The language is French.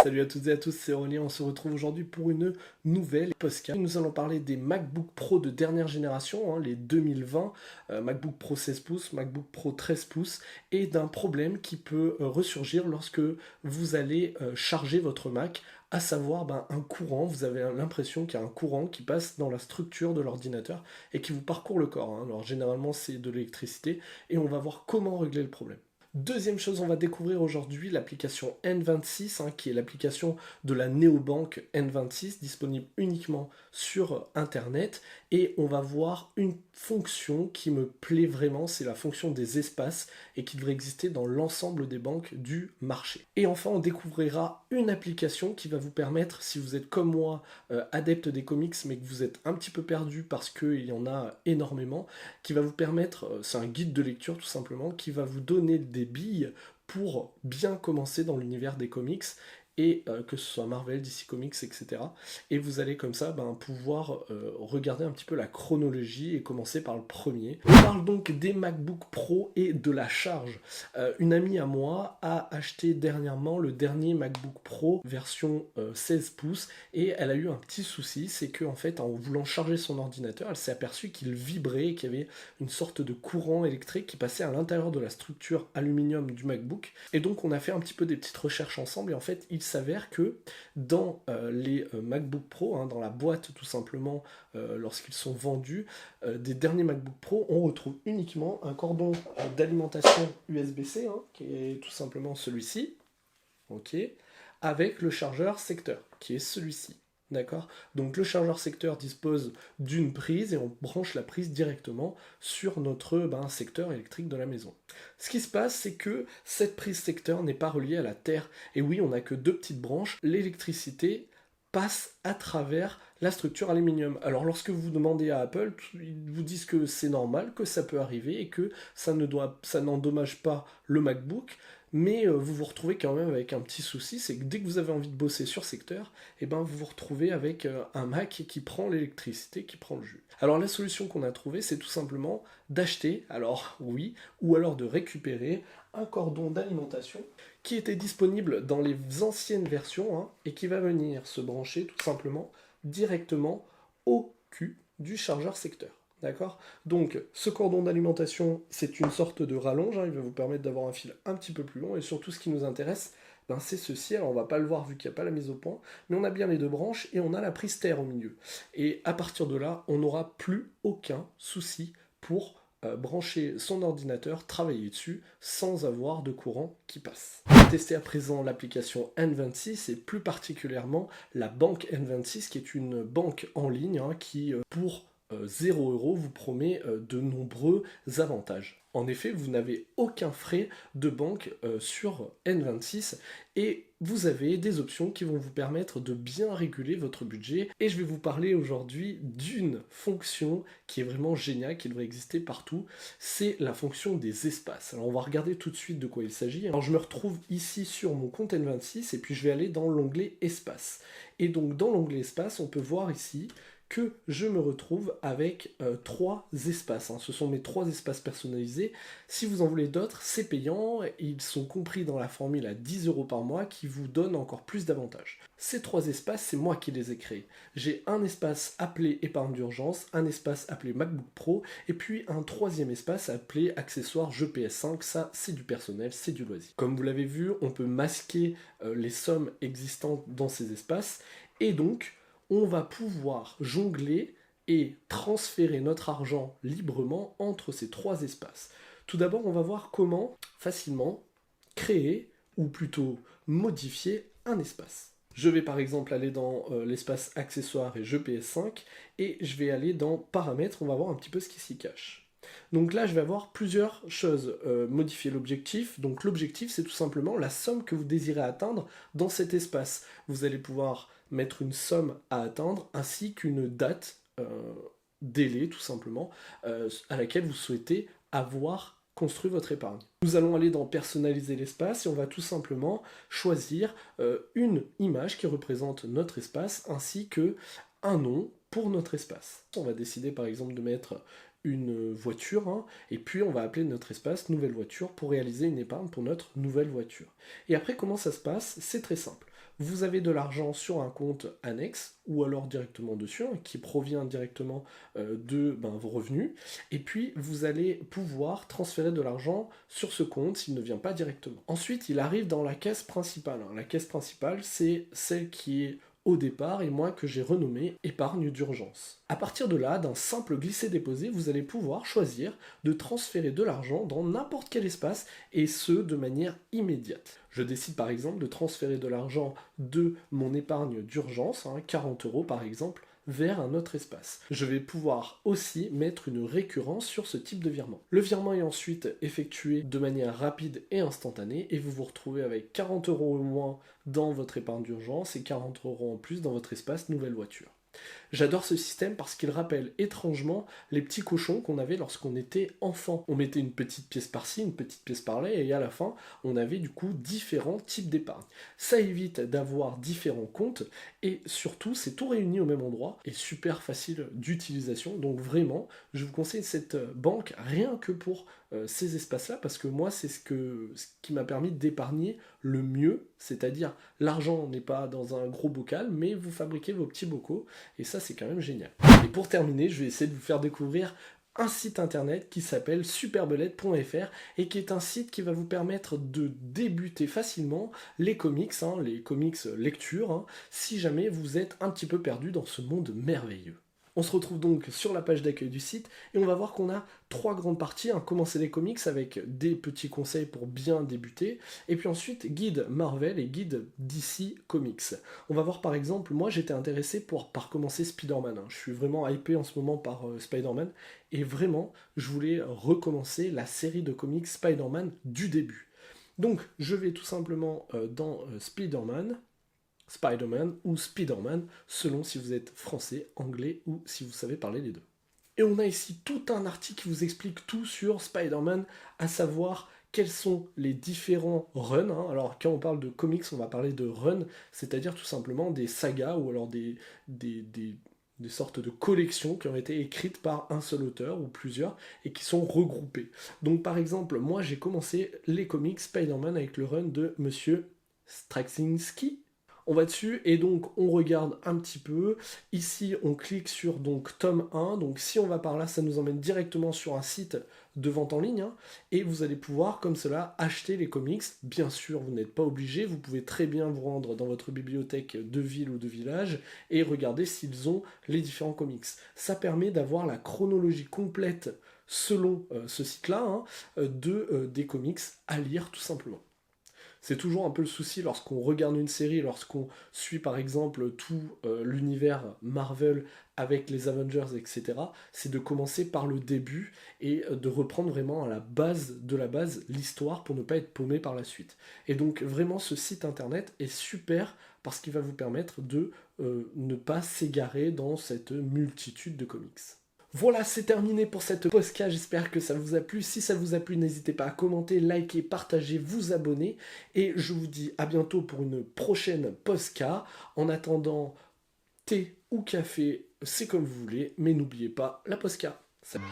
Salut à toutes et à tous, c'est Aurélien, on se retrouve aujourd'hui pour une nouvelle podcast. Nous allons parler des MacBook Pro de dernière génération, les 2020, MacBook Pro 16 pouces, MacBook Pro 13 pouces, et d'un problème qui peut ressurgir lorsque vous allez charger votre Mac, à savoir un courant. Vous avez l'impression qu'il y a un courant qui passe dans la structure de l'ordinateur et qui vous parcourt le corps. Alors généralement c'est de l'électricité et on va voir comment régler le problème. Deuxième chose, on va découvrir aujourd'hui l'application N26, qui est l'application de la néobanque N26, disponible uniquement sur Internet. Et on va voir une fonction qui me plaît vraiment, c'est la fonction des espaces et qui devrait exister dans l'ensemble des banques du marché. Et enfin, on découvrira une application qui va vous permettre, si vous êtes comme moi, adepte des comics, mais que vous êtes un petit peu perdu parce qu'il y en a énormément, qui va vous permettre, c'est un guide de lecture tout simplement, qui va vous donner des billes pour bien commencer dans l'univers des comics et que ce soit Marvel, DC Comics, etc. Et vous allez comme ça pouvoir regarder un petit peu la chronologie et commencer par le premier. On parle donc des MacBook Pro et de la charge. Une amie à moi a acheté dernièrement le dernier MacBook Pro version 16 pouces et elle a eu un petit souci, c'est qu'en fait en voulant charger son ordinateur, elle s'est aperçue qu'il vibrait et qu'il y avait une sorte de courant électrique qui passait à l'intérieur de la structure aluminium du MacBook. Et donc on a fait un petit peu des petites recherches ensemble et en fait il s'avère que dans les MacBook Pro, dans la boîte tout simplement, lorsqu'ils sont vendus, des derniers MacBook Pro, on retrouve uniquement un cordon d'alimentation USB-C, qui est tout simplement celui-ci, ok, avec le chargeur secteur, qui est celui-ci. D'accord. Donc le chargeur secteur dispose d'une prise et on branche la prise directement sur notre secteur électrique de la maison. Ce qui se passe, c'est que cette prise secteur n'est pas reliée à la terre. Et oui, on n'a que deux petites branches. L'électricité passe à travers la structure aluminium. Alors lorsque vous demandez à Apple, ils vous disent que c'est normal, que ça peut arriver et que ça n'endommage pas le MacBook. Mais vous vous retrouvez quand même avec un petit souci, c'est que dès que vous avez envie de bosser sur secteur, vous vous retrouvez avec un Mac qui prend l'électricité, qui prend le jus. Alors la solution qu'on a trouvée, c'est tout simplement d'acheter, alors oui, ou alors de récupérer un cordon d'alimentation qui était disponible dans les anciennes versions et qui va venir se brancher tout simplement directement au cul du chargeur secteur. D'accord. Donc ce cordon d'alimentation, c'est une sorte de rallonge, il va vous permettre d'avoir un fil un petit peu plus long, et surtout ce qui nous intéresse, c'est ceci. Alors on va pas le voir vu qu'il n'y a pas la mise au point, mais on a bien les deux branches et on a la prise terre au milieu. Et à partir de là, on n'aura plus aucun souci pour brancher son ordinateur, travailler dessus, sans avoir de courant qui passe. Testez à présent l'application N26 et plus particulièrement la banque N26, qui est une banque en ligne qui, pour 0 € vous promet de nombreux avantages. En effet, vous n'avez aucun frais de banque sur N26 et vous avez des options qui vont vous permettre de bien réguler votre budget. Et je vais vous parler aujourd'hui d'une fonction qui est vraiment géniale, qui devrait exister partout. C'est la fonction des espaces. Alors on va regarder tout de suite de quoi il s'agit. Alors je me retrouve ici sur mon compte N26 et puis je vais aller dans l'onglet espace. Et donc dans l'onglet espace, on peut voir ici que je me retrouve avec 3 espaces. Ce sont mes 3 espaces personnalisés. Si vous en voulez d'autres, c'est payant. Ils sont compris dans la formule à 10 € par mois qui vous donne encore plus d'avantages. Ces 3 espaces, c'est moi qui les ai créés. J'ai un espace appelé épargne d'urgence, un espace appelé MacBook Pro, et puis un 3e espace appelé accessoires jeux PS5. Ça, c'est du personnel, c'est du loisir. Comme vous l'avez vu, on peut masquer les sommes existantes dans ces espaces, et donc on va pouvoir jongler et transférer notre argent librement entre ces 3 espaces. Tout d'abord, on va voir comment facilement créer, ou plutôt modifier, un espace. Je vais par exemple aller dans l'espace accessoires et jeux PS5, et je vais aller dans paramètres, on va voir un petit peu ce qui s'y cache. Donc là, je vais avoir plusieurs choses. Modifier l'objectif. Donc l'objectif, c'est tout simplement la somme que vous désirez atteindre dans cet espace. Vous allez pouvoir mettre une somme à atteindre ainsi qu'une date, délai tout simplement, à laquelle vous souhaitez avoir construit votre épargne. Nous allons aller dans personnaliser l'espace et on va tout simplement choisir une image qui représente notre espace ainsi que un nom pour notre espace. On va décider par exemple de mettre une voiture, et puis on va appeler notre espace nouvelle voiture pour réaliser une épargne pour notre nouvelle voiture. Et après, comment ça se passe? C'est très simple. vous avez de l'argent sur un compte annexe, ou alors directement dessus, hein, qui provient directement de vos revenus, et puis vous allez pouvoir transférer de l'argent sur ce compte s'il ne vient pas directement. Ensuite, il arrive dans la caisse principale. La caisse principale, c'est celle qui est au départ et moi que j'ai renommé épargne d'urgence. À partir de là, d'un simple glisser-déposer, vous allez pouvoir choisir de transférer de l'argent dans n'importe quel espace et ce de manière immédiate. Je décide par exemple de transférer de l'argent de mon épargne d'urgence, 40 € par exemple, vers un autre espace. Je vais pouvoir aussi mettre une récurrence sur ce type de virement. Le virement est ensuite effectué de manière rapide et instantanée et vous vous retrouvez avec 40 € au moins dans votre épargne d'urgence et 40 € en plus dans votre espace nouvelle voiture. J'adore ce système parce qu'il rappelle étrangement les petits cochons qu'on avait lorsqu'on était enfant. On mettait une petite pièce par-ci, une petite pièce par-là, et à la fin, on avait du coup différents types d'épargne. Ça évite d'avoir différents comptes, et surtout, c'est tout réuni au même endroit, et super facile d'utilisation. Donc vraiment, je vous conseille cette banque rien que pour ces espaces-là, parce que moi, c'est ce qui m'a permis d'épargner le mieux, c'est-à-dire l'argent n'est pas dans un gros bocal, mais vous fabriquez vos petits bocaux, et ça c'est quand même génial. Et pour terminer, je vais essayer de vous faire découvrir un site internet qui s'appelle superbelette.fr et qui est un site qui va vous permettre de débuter facilement les comics lecture, si jamais vous êtes un petit peu perdu dans ce monde merveilleux. On se retrouve donc sur la page d'accueil du site et on va voir qu'on a 3 grandes parties. Commencer les comics avec des petits conseils pour bien débuter. Et puis ensuite, guide Marvel et guide DC Comics. On va voir par exemple, moi j'étais intéressé par commencer Spider-Man. Je suis vraiment hypé en ce moment par Spider-Man. Et vraiment, je voulais recommencer la série de comics Spider-Man du début. Donc, je vais tout simplement dans Spider-Man ou Spider-Man, selon si vous êtes français, anglais ou si vous savez parler les deux. Et on a ici tout un article qui vous explique tout sur Spider-Man, à savoir quels sont les différents runs. Alors quand on parle de comics, on va parler de runs, c'est-à-dire tout simplement des sagas ou alors des sortes de collections qui ont été écrites par un seul auteur ou plusieurs et qui sont regroupées. Donc par exemple, moi j'ai commencé les comics Spider-Man avec le run de Monsieur Straczynski. On va dessus et donc on regarde un petit peu. Ici on clique sur donc tome 1. Donc si on va par là, ça nous emmène directement sur un site de vente en ligne. Et vous allez pouvoir comme cela acheter les comics. Bien sûr, vous n'êtes pas obligé. Vous pouvez très bien vous rendre dans votre bibliothèque de ville ou de village et regarder s'ils ont les différents comics. Ça permet d'avoir la chronologie complète selon ce site-là des comics à lire tout simplement. C'est toujours un peu le souci lorsqu'on regarde une série, lorsqu'on suit par exemple tout l'univers Marvel avec les Avengers, etc. C'est de commencer par le début et de reprendre vraiment à la base de la base l'histoire pour ne pas être paumé par la suite. Et donc vraiment ce site internet est super parce qu'il va vous permettre de ne pas s'égarer dans cette multitude de comics. Voilà, c'est terminé pour cette podcast, j'espère que ça vous a plu. Si ça vous a plu, n'hésitez pas à commenter, liker, partager, vous abonner. Et je vous dis à bientôt pour une prochaine podcast. En attendant, thé ou café, c'est comme vous voulez, mais n'oubliez pas la podcast. Salut.